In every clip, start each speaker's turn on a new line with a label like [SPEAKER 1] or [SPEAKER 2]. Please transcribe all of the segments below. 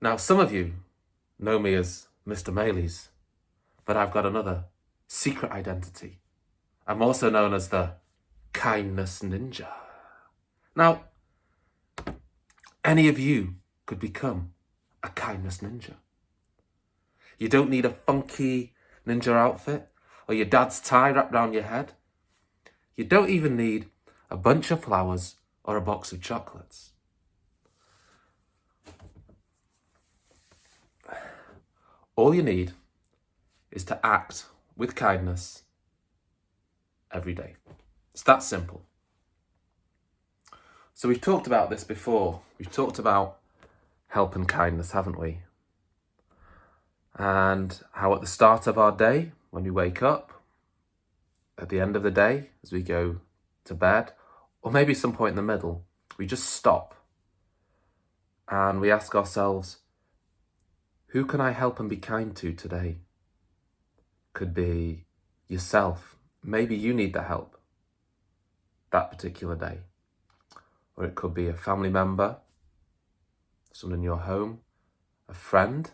[SPEAKER 1] Now, some of you know me as Mr. Mayleys, but I've got another secret identity. I'm also known as the Kindness Ninja. Now, any of you could become a Kindness Ninja. You don't need a funky ninja outfit or your dad's tie wrapped around your head. You don't even need a bunch of flowers or a box of chocolates. All you need is to act with kindness every day. It's that simple. So we've talked about this before. We've talked about help and kindness, haven't we? And how at the start of our day, when we wake up, at the end of the day, as we go to bed, or maybe some point in the middle, we just stop and we ask ourselves, who can I help and be kind to today? Could be yourself. Maybe you need the help that particular day. Or it could be a family member, someone in your home, a friend.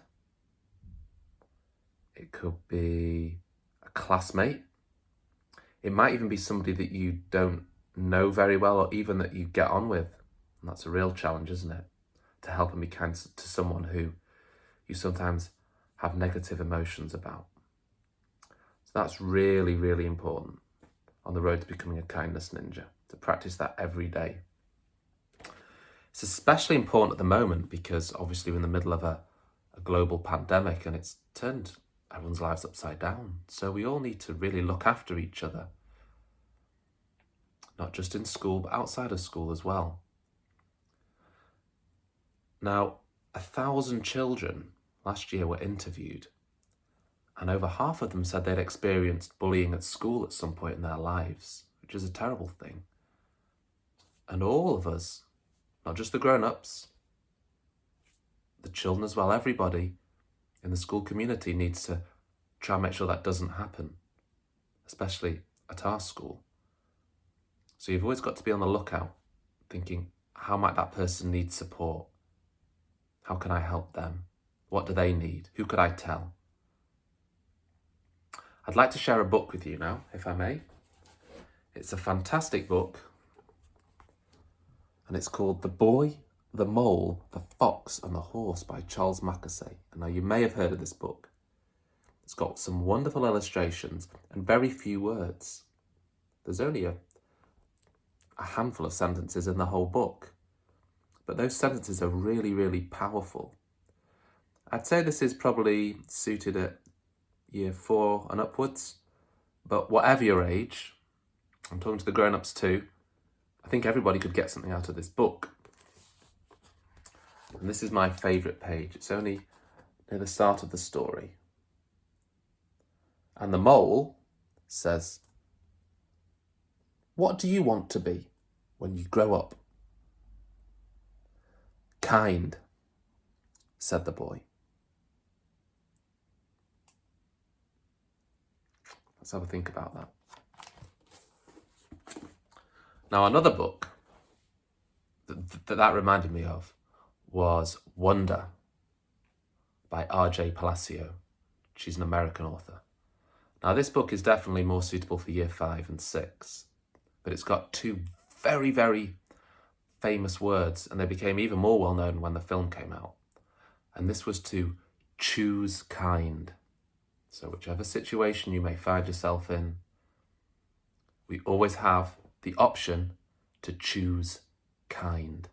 [SPEAKER 1] It could be a classmate. It might even be somebody that you don't know very well or even that you get on with. And that's a real challenge, isn't it? To help and be kind to someone who you sometimes have negative emotions about. So that's really, really important on the road to becoming a kindness ninja, to practice that every day. It's especially important at the moment because obviously we're in the middle of a global pandemic and it's turned everyone's lives upside down. So we all need to really look after each other, not just in school, but outside of school as well. Now, 1,000 children last year were interviewed, and over half of them said they'd experienced bullying at school at some point in their lives, which is a terrible thing. And all of us, not just the grown-ups, the children as well, everybody in the school community needs to try and make sure that doesn't happen, especially at our school. So you've always got to be on the lookout, thinking, how might that person need support? How can I help them? What do they need? Who could I tell? I'd like to share a book with you now, if I may. It's a fantastic book, and it's called The Boy, the Mole, the Fox and the Horse by Charles Mackesay. And now you may have heard of this book. It's got some wonderful illustrations and very few words. There's only a handful of sentences in the whole book, but those sentences are really, really powerful. I'd say this is probably suited at year 4 and upwards, but whatever your age, I'm talking to the grown-ups too, I think everybody could get something out of this book. And this is my favourite page. It's only near the start of the story. And the mole says, "What do you want to be when you grow up?" "Kind," said the boy. Let's have a think about that. Now, another book that reminded me of was Wonder by R.J. Palacio. She's an American author. Now, this book is definitely more suitable for year 5 and 6, but it's got 2 very, very famous words, and they became even more well-known when the film came out. And this was to choose kind. So whichever situation you may find yourself in, we always have the option to choose kind.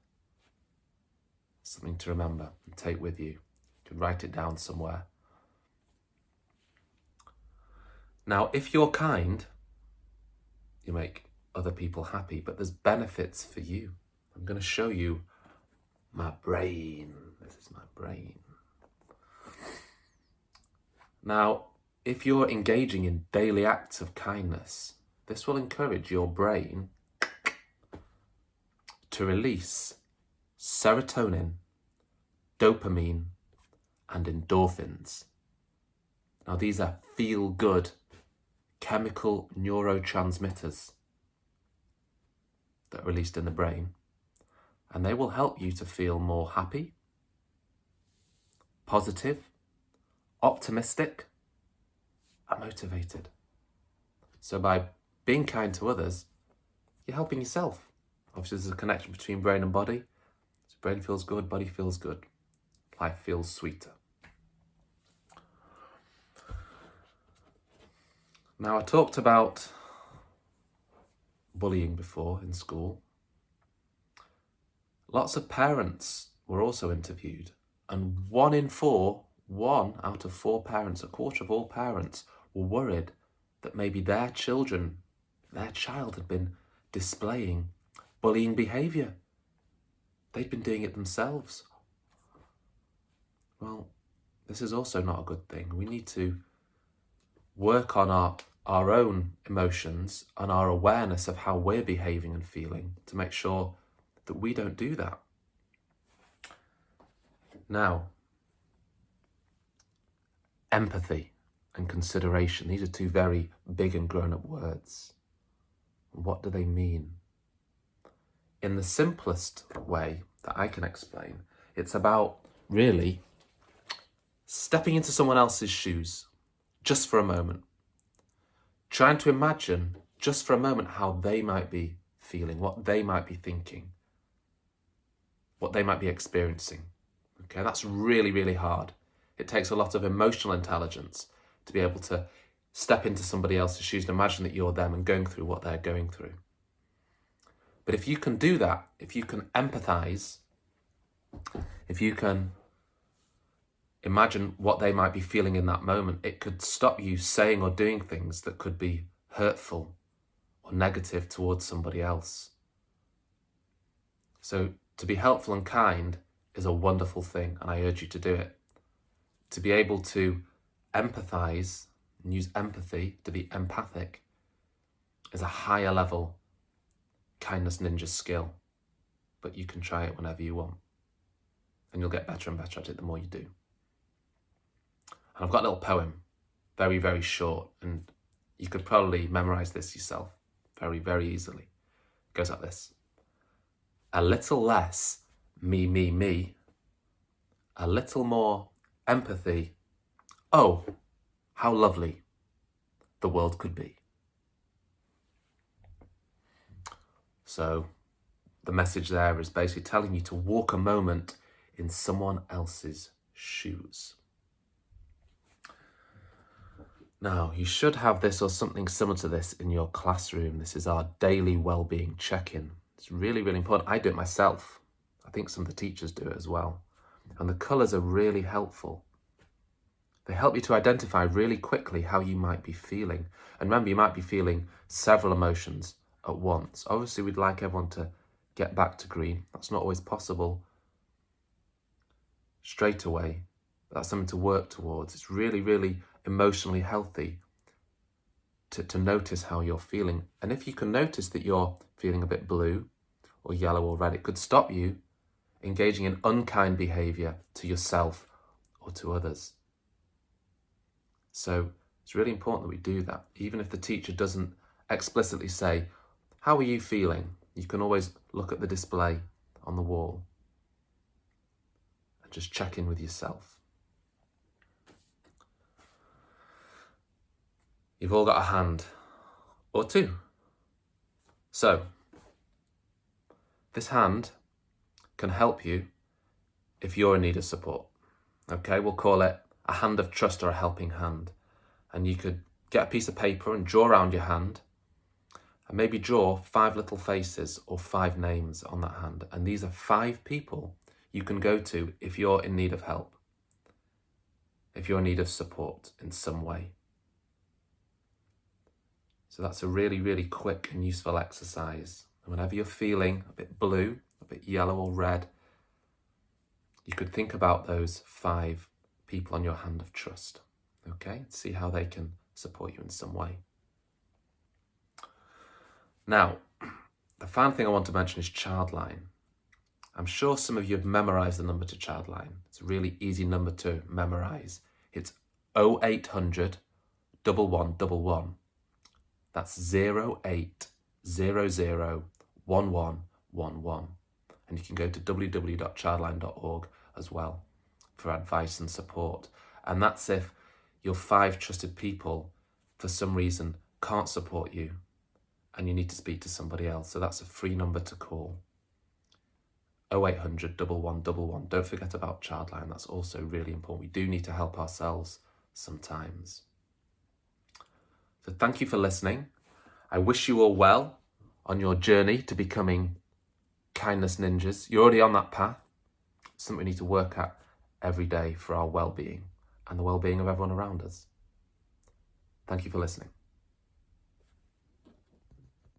[SPEAKER 1] Something to remember and take with you. You can write it down somewhere. Now, if you're kind, you make other people happy, but there's benefits for you. I'm going to show you my brain. This is my brain. Now, if you're engaging in daily acts of kindness, this will encourage your brain to release serotonin, dopamine, and endorphins. Now, these are feel-good chemical neurotransmitters that are released in the brain, and they will help you to feel more happy, positive, optimistic, and motivated. So by being kind to others, you're helping yourself. Obviously, there's a connection between brain and body. So brain feels good, body feels good. Life feels sweeter. Now, I talked about bullying before in school. Lots of parents were also interviewed, and one out of four parents, a quarter of all parents, were worried that maybe their child had been displaying bullying behaviour. They'd been doing it themselves. Well, this is also not a good thing. We need to work on our own emotions and our awareness of how we're behaving and feeling to make sure that we don't do that. Now, empathy and consideration. These are two very big and grown-up words. What do they mean? In the simplest way that I can explain, it's about really stepping into someone else's shoes just for a moment. Trying to imagine just for a moment how they might be feeling, what they might be thinking, what they might be experiencing. Okay, that's really, really hard. It takes a lot of emotional intelligence to be able to step into somebody else's shoes and imagine that you're them and going through what they're going through. But if you can do that, if you can empathize, if you can imagine what they might be feeling in that moment, it could stop you saying or doing things that could be hurtful or negative towards somebody else. So to be helpful and kind is a wonderful thing, and I urge you to do it. To be able to empathize and use empathy, to be empathic, is a higher level kindness ninja skill, but you can try it whenever you want, and you'll get better and better at it the more you do. And I've got a little poem, very, very short, and you could probably memorize this yourself very, very easily. It goes like this. A little less me, me, me. A little more empathy. Oh, how lovely the world could be. So the message there is basically telling you to walk a moment in someone else's shoes. Now, you should have this or something similar to this in your classroom. This is our daily wellbeing check-in. It's really, really important. I do it myself. I think some of the teachers do it as well. And the colours are really helpful. They help you to identify really quickly how you might be feeling. And remember, you might be feeling several emotions at once. Obviously, we'd like everyone to get back to green. That's not always possible straight away. That's something to work towards. It's really, really emotionally healthy to notice how you're feeling. And if you can notice that you're feeling a bit blue or yellow or red, it could stop you engaging in unkind behaviour to yourself or to others. So it's really important that we do that. Even if the teacher doesn't explicitly say, how are you feeling? You can always look at the display on the wall and just check in with yourself. You've all got a hand or two. So this hand can help you if you're in need of support. Okay, we'll call it a hand of trust or a helping hand. And you could get a piece of paper and draw around your hand and maybe draw 5 little faces or 5 names on that hand. And these are 5 people you can go to if you're in need of help, if you're in need of support in some way. So that's a really, really quick and useful exercise. And whenever you're feeling a bit blue, a bit yellow or red, you could think about those 5 people on your hand of trust. Okay, see how they can support you in some way. Now, the final thing I want to mention is Childline. I'm sure some of you have memorised the number to Childline. It's a really easy number to memorise. It's 0800 1111. That's 0800 1111. And you can go to www.childline.org as well for advice and support. And that's if your 5 trusted people, for some reason, can't support you and you need to speak to somebody else. So that's a free number to call. 0800 1111. Don't forget about Childline. That's also really important. We do need to help ourselves sometimes. So thank you for listening. I wish you all well on your journey to becoming kindness ninjas. You're already on that path. It's something we need to work at every day for our well-being and the well-being of everyone around us. Thank you for listening.